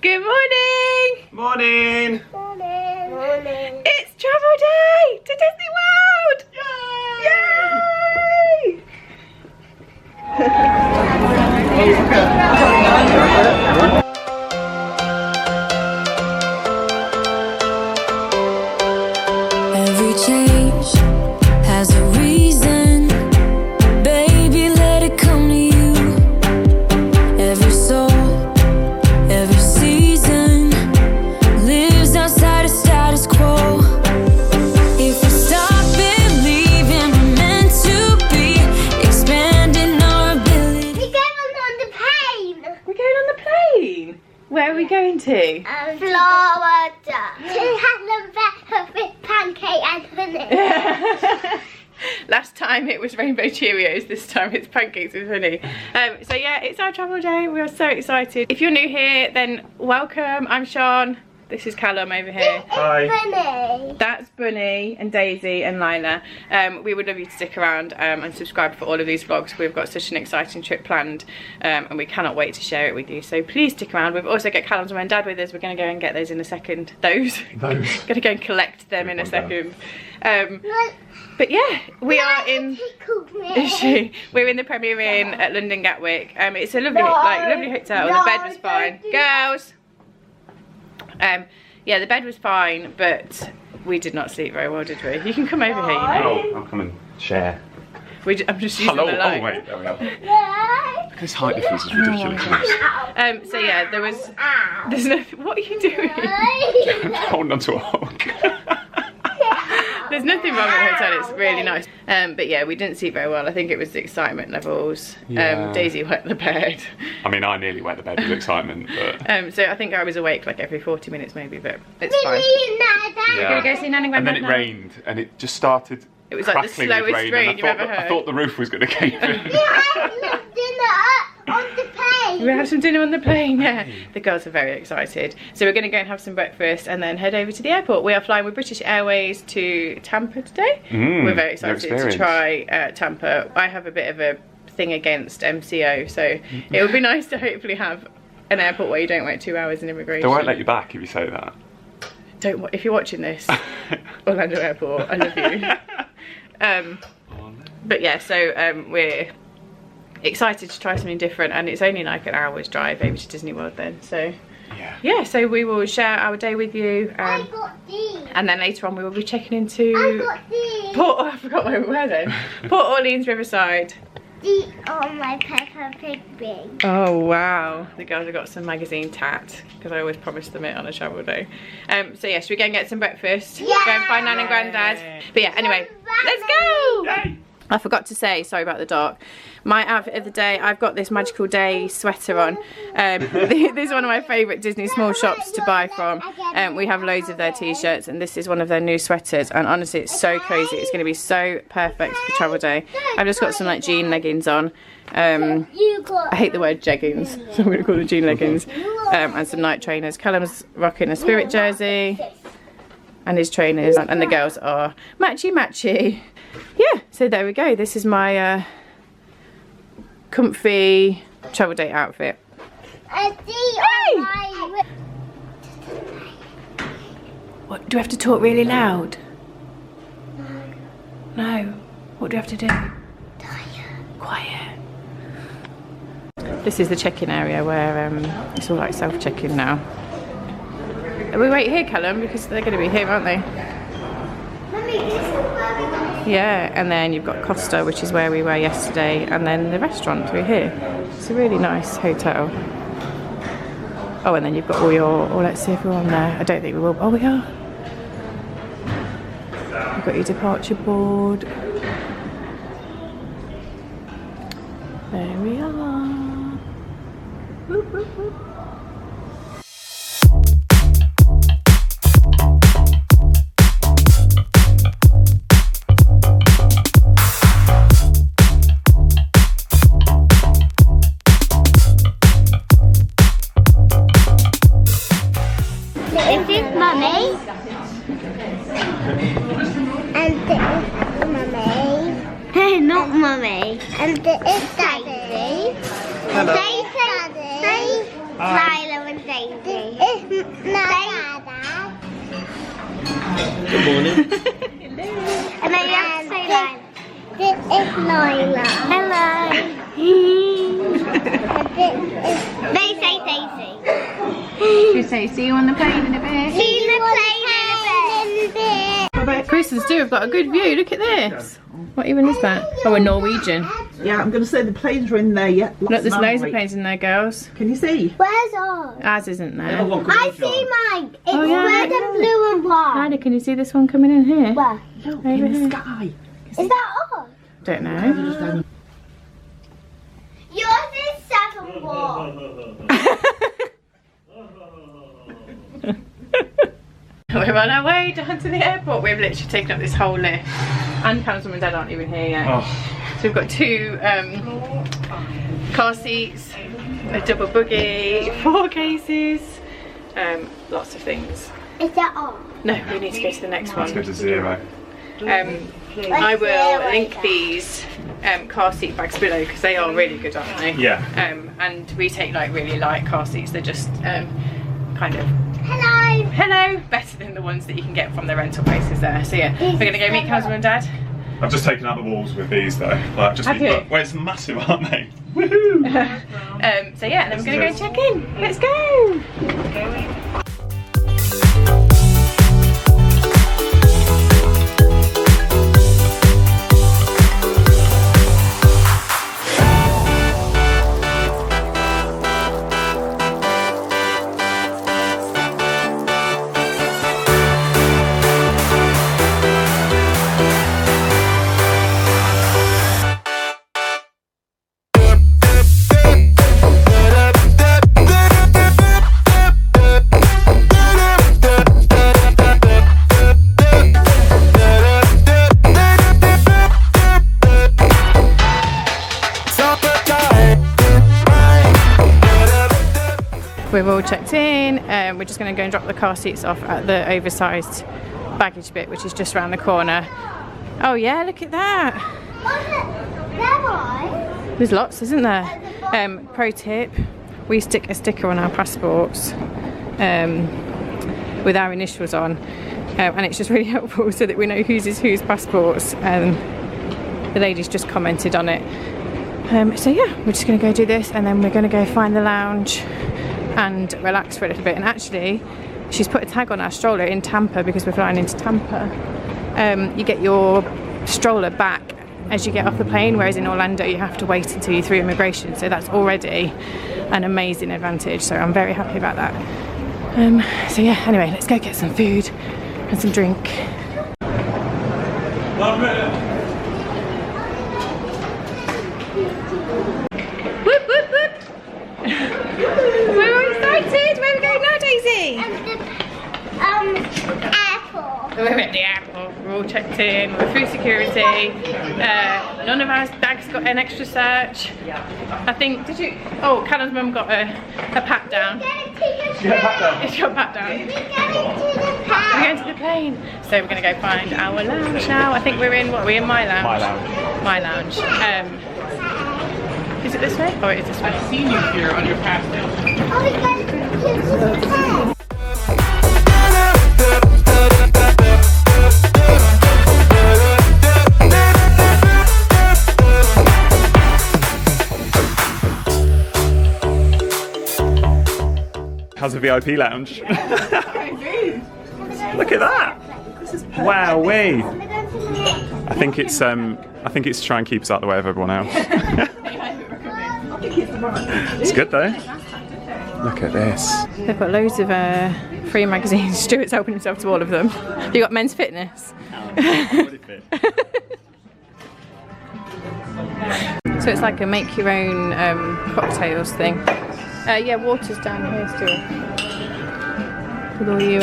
Good morning! Morning! Morning. Morning. It's travel day to Disney World! Yay! Every change has a reason. Baby, let it come to you. Every soul, every season lives outside of status quo. If we stop believing we're meant to be, expanding our ability. We're going on the plane. We're going on the plane. Where are we going to? Florida. To have a pancake and honey. Last time it was rainbow Cheerios, this time it's pancakes with honey. So yeah, it's our travel day. We are so excited. If you're new here, then welcome. I'm Sian. This is Callum over here. Hi. Bunny. That's Bunny and Daisy and Lyla. We would love you to stick around and subscribe for all of these vlogs. We've got such an exciting trip planned and we cannot wait to share it with you. So please stick around. We've also got Callum's mum and dad with us. We're going to go and get those in a second. Those. Going to go and collect them in a second. But yeah, we are in. Is she? We're in the Premier Inn at London Gatwick. It's a lovely, lovely hotel. The bed was fine, girls. Yeah, the bed was fine, but we did not sleep very well, did we? You can come over here, you know. Oh, I'll come and share. I'm just using Hello. the light. Oh wait, there we go. This height difference is ridiculous. So yeah, there's nothing. What are you doing? I'm holding onto a hook. There's nothing wrong with the hotel, it's really nice. But yeah, we didn't sleep very well. I think it was the excitement levels. Yeah. Daisy wet the bed. I mean, I nearly wet the bed with excitement, but... So I think I was awake like every 40 minutes maybe, but it's fine. Yeah. We're gonna go see Nan and And Granddad then it now. rained, and it just started. It was like the crackling with slowest rain, rain and you've ever heard. I thought the roof was going to cave in. We had dinner on the plane. We have some dinner on the plane, yeah. The girls are very excited. So we're going to go and have some breakfast and then head over to the airport. We are flying with British Airways to Tampa today. We're very excited to try Tampa. I have a bit of a thing against MCO, so it would be nice to hopefully have an airport where you don't wait 2 hours in immigration. They won't let you back if you say that. If you're watching this, Orlando Airport, I love you. But yeah, so we're excited to try something different, and it's only like an hour's drive over to Disney World then. So yeah, so we will share our day with you, I got these. and then later on we will be checking into I got these. I forgot where we were then. Port Orleans Riverside. These are my Peppa Pig ring. Oh wow, the girls have got some magazine tat because I always promise them it on a travel day. So yeah, should we go and get some breakfast? Yeah. Go and find Nan and Granddad. But yeah, anyway, let's go! Yay. I forgot to say, sorry about the dark, my outfit of the day, I've got this Magical Day sweater on. This is one of my favourite Disney small shops to buy from. We have loads of their t-shirts, and this is one of their new sweaters, and honestly it's so cosy. It's going to be so perfect for travel day. I've just got some like jean leggings on. I hate the word jeggings, so I'm going to call them jean leggings, and some night trainers. Callum's rocking a Spirit jersey and his trainers, and the girls are matchy. Yeah, so there we go. This is my comfy travel day outfit. Hey! What, do we have to talk really loud? No. What do we have to do? Quiet. This is the check-in area where it's all like self-check-in now. We wait here, Callum, because they're going to be here, aren't they? Mummy, this is where we go. Yeah, and then you've got Costa, which is where we were yesterday, and then the restaurant through here. It's a really nice hotel. Oh, and then you've got all your, let's see if we're on there. I don't think we will. Oh, we are. You've got your departure board. There we are. Whoop, whoop, whoop. This is Mummy. And this is Mummy. Hey, not Mummy. And this is Daisy. Hello. Daisy. Lyla and Daisy. It's my dad. Good morning. And then you have to say like, this is Lyla. Hello. They say Daisy. You say, see you on the plane in a bit. See you on the plane in a bit. Christmas do, we've got a good view, look at this. What even is that? Oh, a Norwegian. Yeah, I'm going to say the planes are in there yet. Look, there's loads of planes in there, girls. Can you see? Where's ours? Ours isn't there. I see mine. It's Oh, yeah. red and blue and white. Ryder, can you see this one coming in here? Where? Look, Over in here. the sky. Is that ours? Don't know. Yours is 7-1. We're on our way down to the airport. We've literally taken up this whole lift. And Callum's mum and dad aren't even here yet. Oh. So we've got 2 car seats, a double buggy, 4 cases, lots of things. Is that ours? No, we need to go to the next Let's go one. to 0. I will link these car seat bags below because they are really good, aren't they? Yeah. And we take like really light car seats. They're just kind of Hello. better than the ones that you can get from the rental places there. So yeah, we're gonna go meet Callum's mum and dad. I've just taken out the walls with these though. Like, just Have you? well, it's massive, aren't they? Woohoo! So yeah, and then we're gonna go check in. Let's go. We've all checked in. We're just going to go and drop the car seats off at the oversized baggage bit, which is just around the corner. Oh yeah, look at that. There's lots, isn't there? Pro tip, we stick a sticker on our passports with our initials on, and it's just really helpful so that we know whose is whose passports. The lady's just commented on it. So yeah, we're just going to go do this, and then we're going to go find the lounge and relax for a little bit. And actually, she's put a tag on our stroller in Tampa because we're flying into Tampa. You get your stroller back as you get off the plane, whereas in Orlando you have to wait until you're through immigration. So that's already an amazing advantage. So I'm very happy about that. So yeah, anyway, let's go get some food and some drink. Whoop, whoop, whoop. We're all excited. Where are we going now, Daisy? Airport. We're at the airport. We're all checked in. We're through security. None of our bags got an extra search. I think. Did you? Oh, Callum's mum got a pat down. She got a pat down. We're going to the plane. So we're going to go find our lounge now. I think we're in. What are we in? My lounge. My lounge. My lounge. Is it this way? Oh, it is this way. I've seen you here on your path now. Are we going to the hotel? How's the VIP lounge? Look at that! Wowee! I think it's to try and keep us out of the way of everyone else. It's good though. Look at this. They've got loads of free magazines. Stuart's helping himself to all of them. Have you got Men's Fitness? So it's like a make your own cocktails thing. Yeah, water's down here still. With all you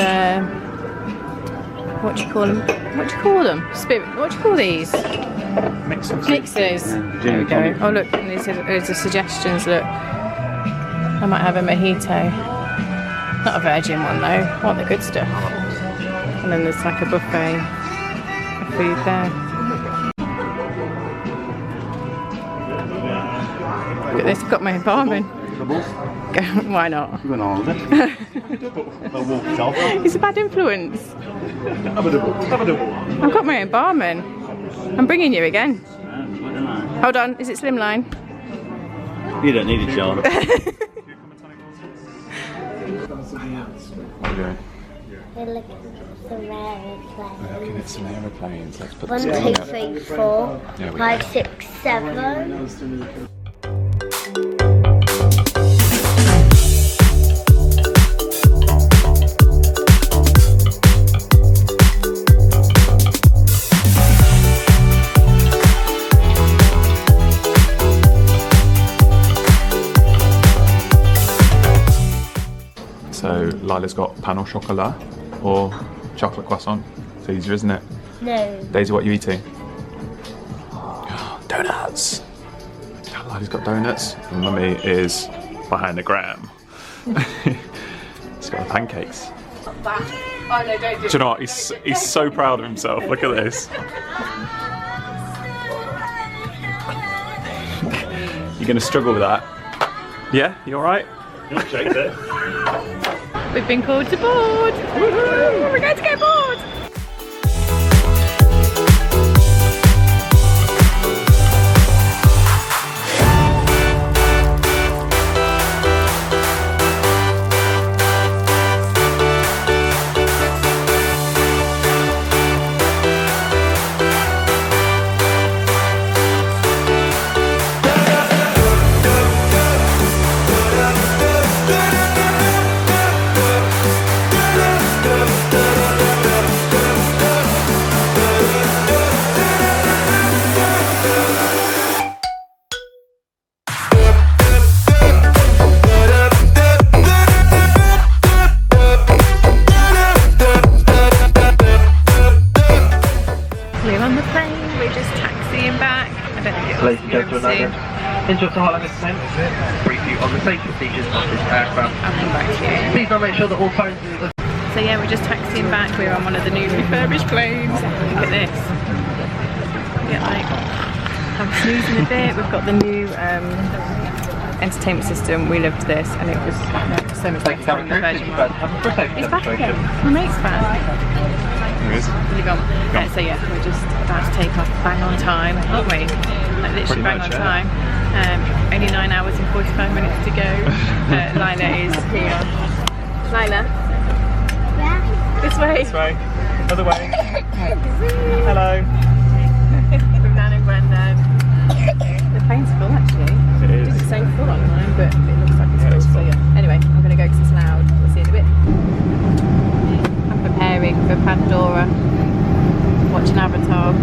what do you call them? What do you call them? Spirit. What do you call these? Mixers. There we go. Oh look, there's the suggestions. Look, I might have a mojito. Not a virgin one though. I want the good stuff. And then there's like a buffet of food there. Look at this. I've got my own barman. Why not? You went on holiday. I walked off. It's a bad influence. Have a double. Have a double. I've got my own barman. I'm bringing you again. Hold on, is it Slimline? You don't need it, Charlotte. Okay. We're looking at some aeroplanes. We're looking at some aeroplanes. Let's put 1, this 2, down. 3, 4, There we 5, go. 6, 7. So Lila's got pain au chocolat or chocolate croissant. It's easier, isn't it? No. Daisy, what are you eating? Donuts. Lila's got donuts. And Mummy is behind the gram. She's got the pancakes. Oh no, don't do Do you know what? He's so proud of himself. Look at this. You're going to struggle with that. Yeah? You alright? Shake it. We've been called to board. Woohoo! We're going to get board. Ladies and gentlemen, enjoy the Highland descent. Brief you on the safety procedures of this aircraft. I'll come back to you. Please don't make sure that all phones are... So yeah, we're just taxiing back. We're on one of the new refurbished planes. Look at this. Yeah, like, I'm snoozing a bit. We've got the new entertainment system. We loved this, and it was so much better than the version one. He's back again. My mate's back. There he is. You've gone. So yeah, we're just about to take off bang on time, aren't we? Like literally Pretty bang much, on yeah. time. Only 9 hours and 45 minutes to go. Lyla is here. Lyla, Yeah? this way. This way. Other way. Hello. With Nan and Grandad. The plane's full actually. It is. It doesn't say full online, but it looks like it's full. So yeah. Anyway, I'm going to go because it's loud. We'll see you in a bit. I'm preparing for Pandora. Watching Avatar.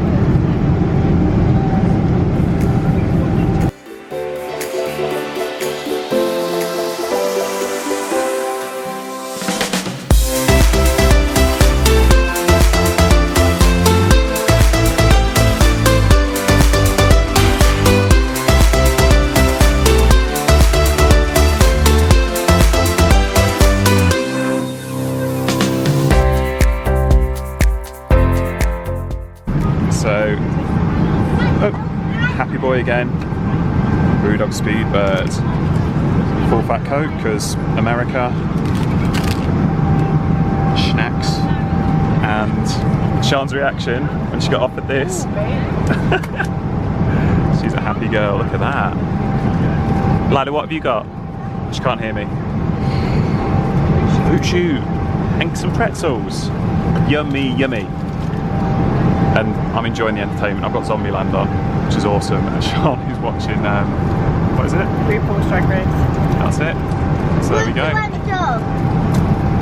So, oh, happy boy again. Brewdog Speedbird. Full fat Coke because America. Schnacks. And Sean's reaction when she got offered this. She's a happy girl. Look at that. Lyla, what have you got? She can't hear me. Fruit shoot and some pretzels. Yummy, yummy. And I'm enjoying the entertainment. I've got Zombieland on, which is awesome. And Sean is watching, what is it? RuPaul's Drag Race. That's it. So there we go.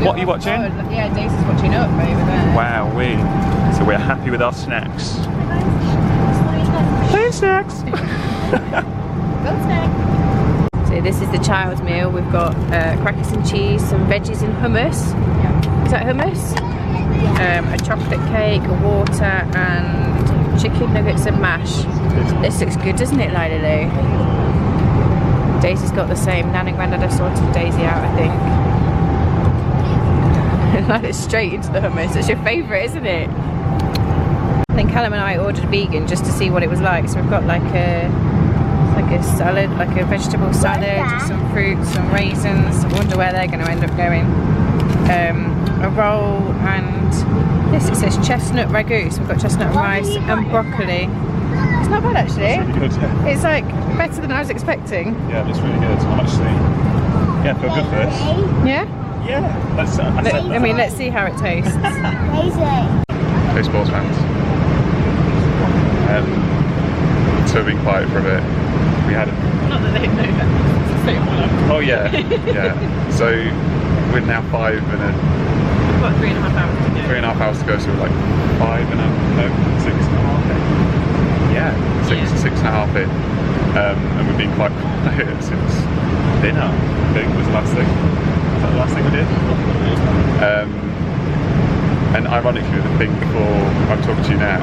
What are you watching? Oh, yeah, Daisy's watching Up over there. Wowee. So we're happy with our snacks. Play snacks. So this is the child's meal. We've got crackers and cheese, some veggies and hummus. Is that hummus? A chocolate cake, a water, and chicken nuggets and mash. This looks good, doesn't it, Lyla Lou? Daisy's got the same. Nan and Grandad have sorted Daisy out, I think. Lyla's straight into the hummus. It's your favourite, isn't it? Then Callum and I ordered vegan just to see what it was like. So we've got like a a salad, like a vegetable salad, some fruit, some raisins. I wonder where they're going to end up going. A roll, and yes, it says chestnut ragu. So we've got chestnut rice and broccoli. It's not bad actually. It's really good, yeah. It's like better than I was expecting. Yeah, it's really good. I'm actually, yeah, feel good for this. Yeah? Yeah. Let's see how it tastes. Hey sports fans. So we've been quiet for a bit. We had Not that they know that. oh yeah, yeah. So we're now 5 and a... We've got 3.5 hours to go. 3.5 hours to go, so we're like 5 and a... no, 6.5 in. Yeah, 6.5 in. And we've been quite quiet since dinner, I think, was the last thing. Was that the last thing we did? And ironically, the thing before I'm talking to you now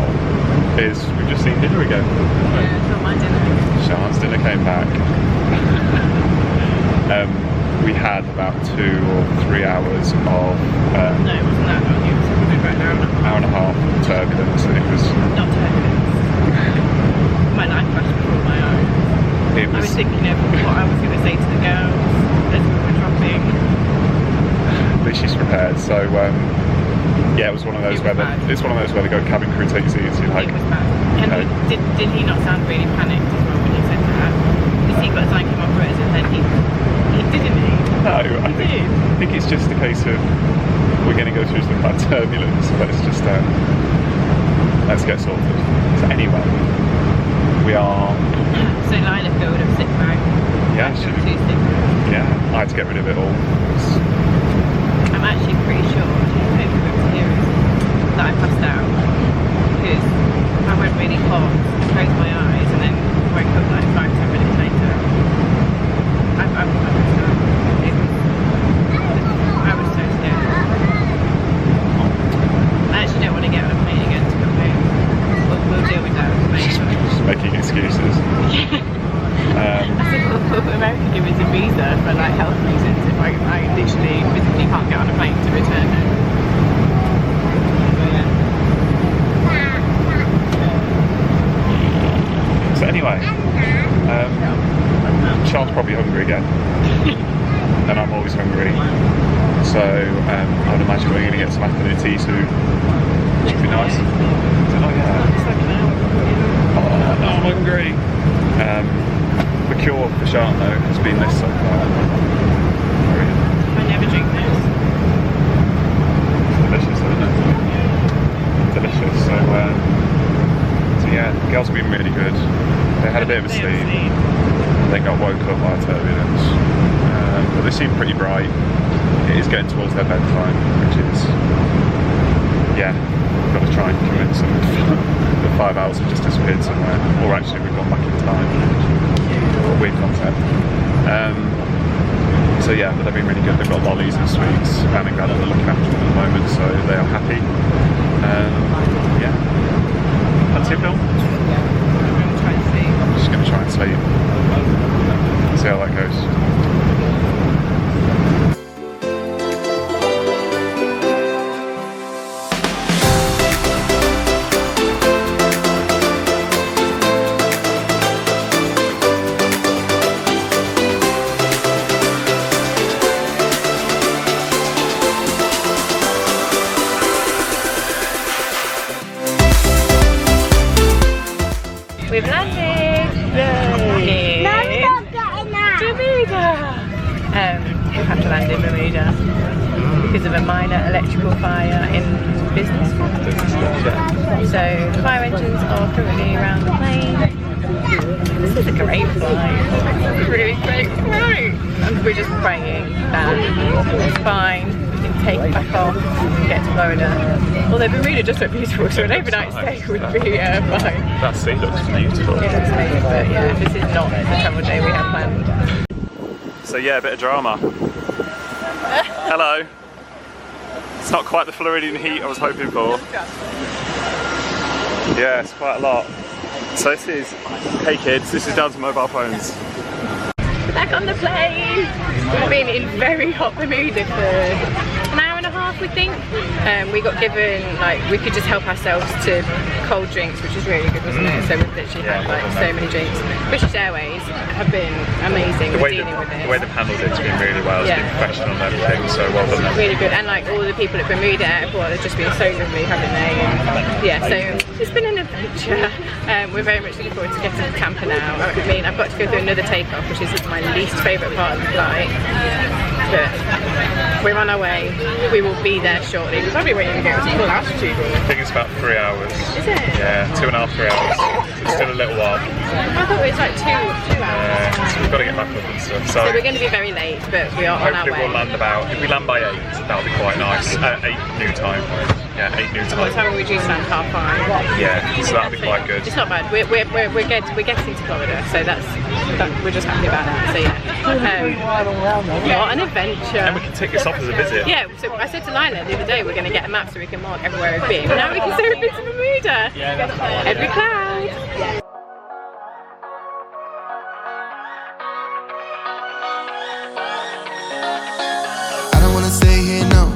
is we've just seen dinner again. Yeah, it's not my dinner. Sean's dinner came back. We had about 2 or 3 hours of... no, it wasn't that long. It was probably about an hour and a half of turbulence, and it was... Not turbulence. My life flashed before my eyes. I was thinking of what I was going to say to the girls as we were dropping. At least she's prepared, so... yeah, it was one of those where it's one of those where the cabin crew takes it easy. Like, it was bad. And did he not sound really panicked as well when he said that? The seatbelt sign came off for us, and then he didn't he? No, I think it's just a case of we're going to go through some bad turbulence. Let's just let's get sorted. So anyway, we are. So Lyla filled up sick bag. Yeah, she did. Yeah, I had to get rid of it all. I'm actually pretty sure that I passed out because I went really hot, closed my eyes, and then woke up like 5-10 minutes later. I passed out. I was so scared. I actually don't want to get on a plane again to come home. We'll deal with that later. Just making excuses. I said, will America give us a visa for like health reasons if I literally physically can't get on a plane to return home? So anyway, Sean's probably hungry again, and I'm always hungry. So I would imagine we're going to get some afternoon tea soon, which would be nice. Oh yeah. Oh, I'm hungry. The cure for Sean though has been this so far. I never drink this. It's delicious, isn't it? Delicious. So yeah, the girls have been really good. They had a bit of a sleep. They got woke up by turbulence, but they seem pretty bright. It is getting towards their bedtime, which is, yeah, we've got to try and convince them that 5 hours have just disappeared somewhere, or actually we've gone back in time. A weird concept. So yeah, but they've been really good. They've got lollies and sweets, and I'm glad that they're looking after them at the moment, so they are happy. Yeah. Fancy a film? I'm just going to try and sleep. See how that goes. We've landed! Yay! Bermuda! We've had to land in Bermuda because of a minor electrical fire in business class. So the fire engines are currently around the plane. This is a great flight. It's a really great flight. And we're just praying that it's fine. Take it back off and get to Florida. Although Bermuda just looked beautiful, so an overnight stay would be fine. That sea looks beautiful. It looks amazing, but yeah, this is not the travel day we have planned. So yeah, a bit of drama. Hello. It's not quite the Floridian heat I was hoping for. Yeah, it's quite a lot. So this is, hey kids, this is down to mobile phones. Back on the plane! We've been in very hot Bermuda for an hour and a half we think. We got given, like, we could just help ourselves to cold drinks, which is really good, wasn't it? So we've literally had like so many drinks. British Airways have been amazing with dealing with it. The way they've handled it's been really well. It's been professional and everything, so well done. Really good, and like all the people at Bermuda Airport have just been so lovely, haven't they? And, yeah, so it's been an adventure. We're very much looking forward to getting to Tampa now. I mean, I've got to go through another takeoff, which is my least favourite part of the flight. But we're on our way. We will be there shortly. We probably won't even get to full altitude. I think it's about 3 hours. Is it? Yeah, 2.5, 3 hours. It's still a little while. I thought it was like 2 hours. So we've got to get back up and stuff. So we're going to be very late, but we are on our way. Hopefully we'll land about, if we land by 8, that'll be quite nice. 8 new time. Yeah, 8 new time. What time will we do land? 5:30? Yeah, so that'll be quite good. It's not bad. We're getting to Florida, so we're just happy about that. So yeah, what an adventure! And we can take this off as a visit. Yeah. So I said to Lyla the other day, we're going to get a map so we can mark everywhere we've been. Now we can say we've been to Bermuda. Every cloud. I don't wanna stay here, no.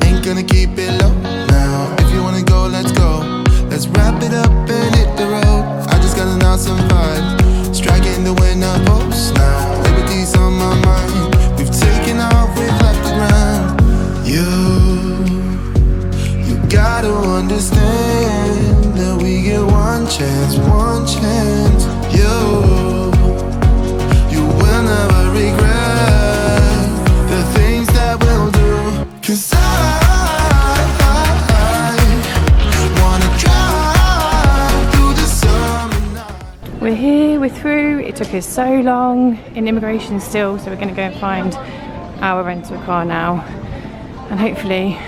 Ain't gonna keep it low now. If you wanna go, let's go. Let's wrap it up and hit the road. I just got an awesome vibe, striking the winner post now. Liberty's on my mind. We've taken off, we've left the ground. You gotta understand that we get one chance, one chance. You will never regret the things that we'll do. 'Cause I wanna drive through the summer night. We're here, we're through. It took us so long in immigration still, so we're going to go and find our rental car now and hopefully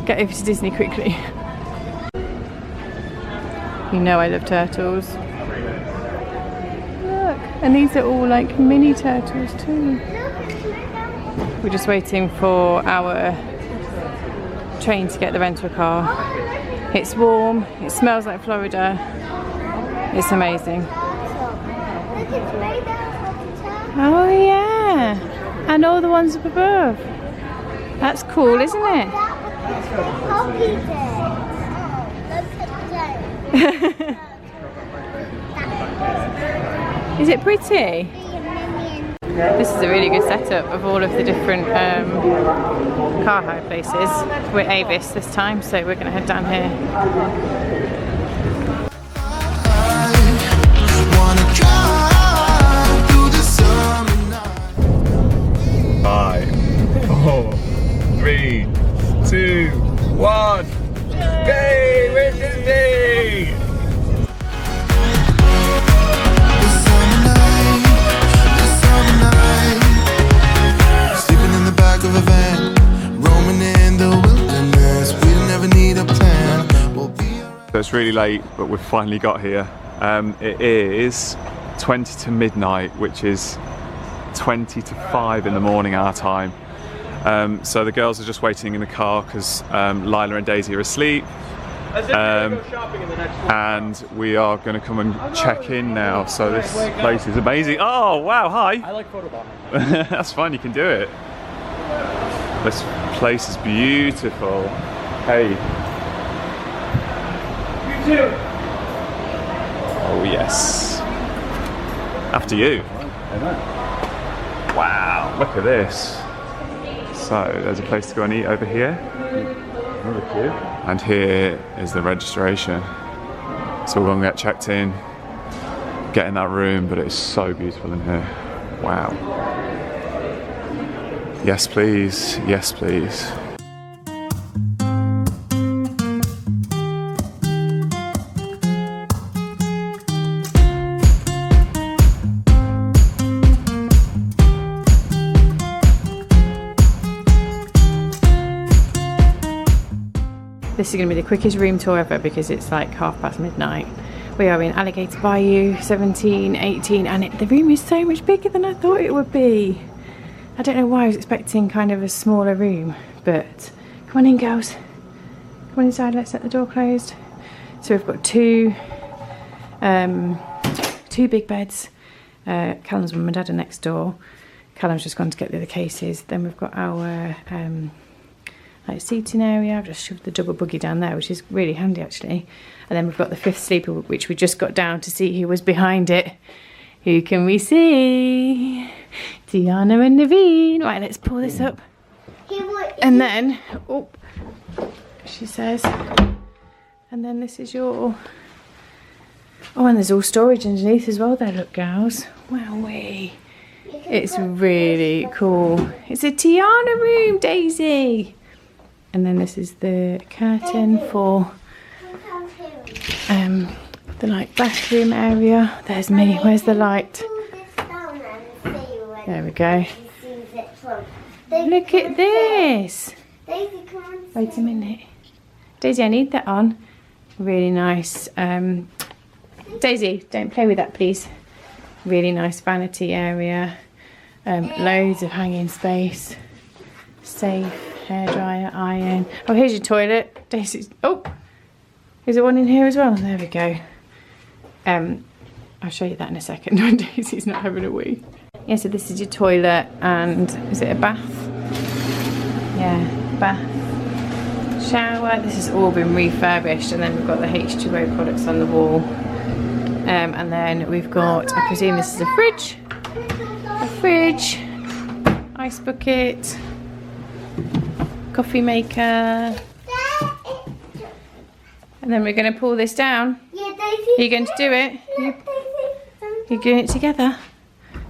get over to Disney quickly. You know I love turtles. Look, and these are all like mini turtles too. We're just waiting for our train to get the rental car. It's warm, it smells like Florida. It's amazing. Oh yeah, and all the ones up above. That's cool, isn't it? Is it pretty? This is a really good setup of all of the different car hire places. We're Avis this time, so we're going to head down here. Five, 4, 3, 2, 1. Yay! We're Disney! Sleeping in the back of a van, roaming in the wilderness. We never need a plan. We'll be So it's really late, but we've finally got here. It is 20 to midnight, which is 20 to 5 in the morning our time. So the girls are just waiting in the car because Lyla and Daisy are asleep. And we are going to come and check in now. So this place is amazing. Oh wow, hi! I like photobombing. That's fine, you can do it. This place is beautiful. Hey. You too. Oh yes. After you. Wow, look at this. So there's a place to go and eat over here. And here is the registration. So we're going to get checked in, get in that room, but it's so beautiful in here. Wow. Yes please, yes please. This is going to be the quickest room tour ever because it's like midnight. We are in Alligator Bayou, 17, 18, and the room is so much bigger than I thought it would be. I don't know why I was expecting kind of a smaller room, but come on in girls. Come on inside, let's let the door closed. So we've got two big beds. Callum's mum and dad are next door. Callum's just gone to get the other cases. Then we've got our like seating area. I've just shoved the double buggy down there, which is really handy actually. And then we've got the 5th sleeper, which we just got down to see who was behind it. Who can we see? Tiana and Naveen. Right, let's pull this up. And then, oh, she says, and then this is your, oh, and there's all storage underneath as well there, look, gals. Wowee. It's really cool. It's a Tiana room, Daisy. And then this is the curtain for the like bathroom area. There's me. Where's the light? There we go. Look at this. Wait a minute. Daisy, I need that on. Really nice. Daisy, don't play with that, please. Really nice vanity area. Loads of hanging space. Safe, hairdryer, iron. Oh, here's your toilet. Daisy's, oh, is there one in here as well? There we go. I'll show you that in a second when Daisy's not having a wee. Yeah, so this is your toilet, and is it a bath? Yeah, bath, shower. This has all been refurbished, and then we've got the H2O products on the wall. And then we've got, I presume this is a fridge, ice bucket, coffee maker. And then we're going to pull this down. Are you going to do it? You're doing it together?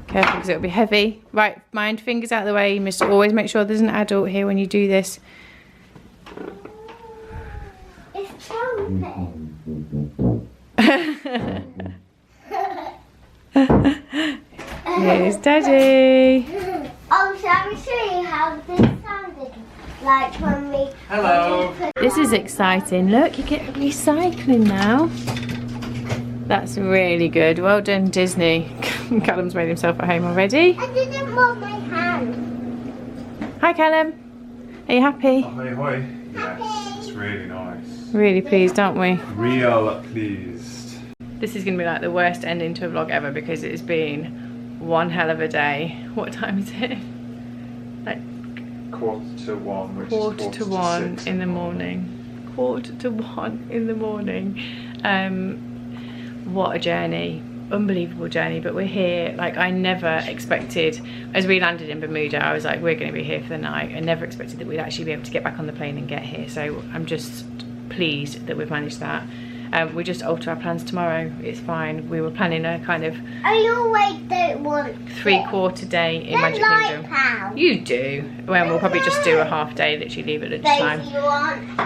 Careful, because it'll be heavy. Right, mind, fingers out of the way. You must always make sure there's an adult here when you do this. It's chocolate. Here's Daddy. Oh, shall we show you how this sounded like when we... Hello. This is exciting. Look, you get recycling now. That's really good. Well done, Disney. Callum's made himself at home already. I didn't want my hand. Hi, Callum. Are you happy? Ahoy, ahoy. Yes, it's really nice. Really pleased, aren't we? Real pleased. This is going to be like the worst ending to a vlog ever because it's been one hell of a day. What time is it? Like 1:45, which quarter is to 1 in the morning. 1:45 in the morning. What a journey. Unbelievable journey, but we're here. Like, I never expected, as we landed in Bermuda, I was like, we're going to be here for the night. I never expected that we'd actually be able to get back on the plane and get here, so I'm just pleased that we've managed that. We just alter our plans tomorrow. It's fine. We were planning a kind of I always don't want 3/4 day in Magic Kingdom. How. You do. Well, we'll probably just do a half day, literally leave at lunchtime. Daisy, you want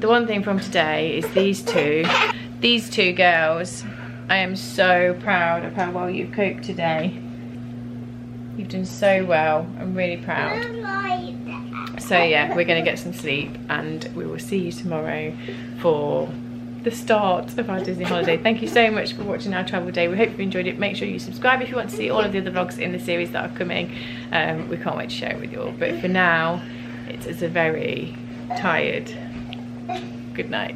The one thing from today is these two girls. I am so proud of how well you've coped today. You've done so well. I'm really proud. So yeah, we're going to get some sleep and we will see you tomorrow for the start of our Disney holiday. Thank you so much for watching our travel day. We hope you enjoyed it. Make sure you subscribe if you want to see all of the other vlogs in the series that are coming. We can't wait to share it with you all. But for now, it's a very tired good night.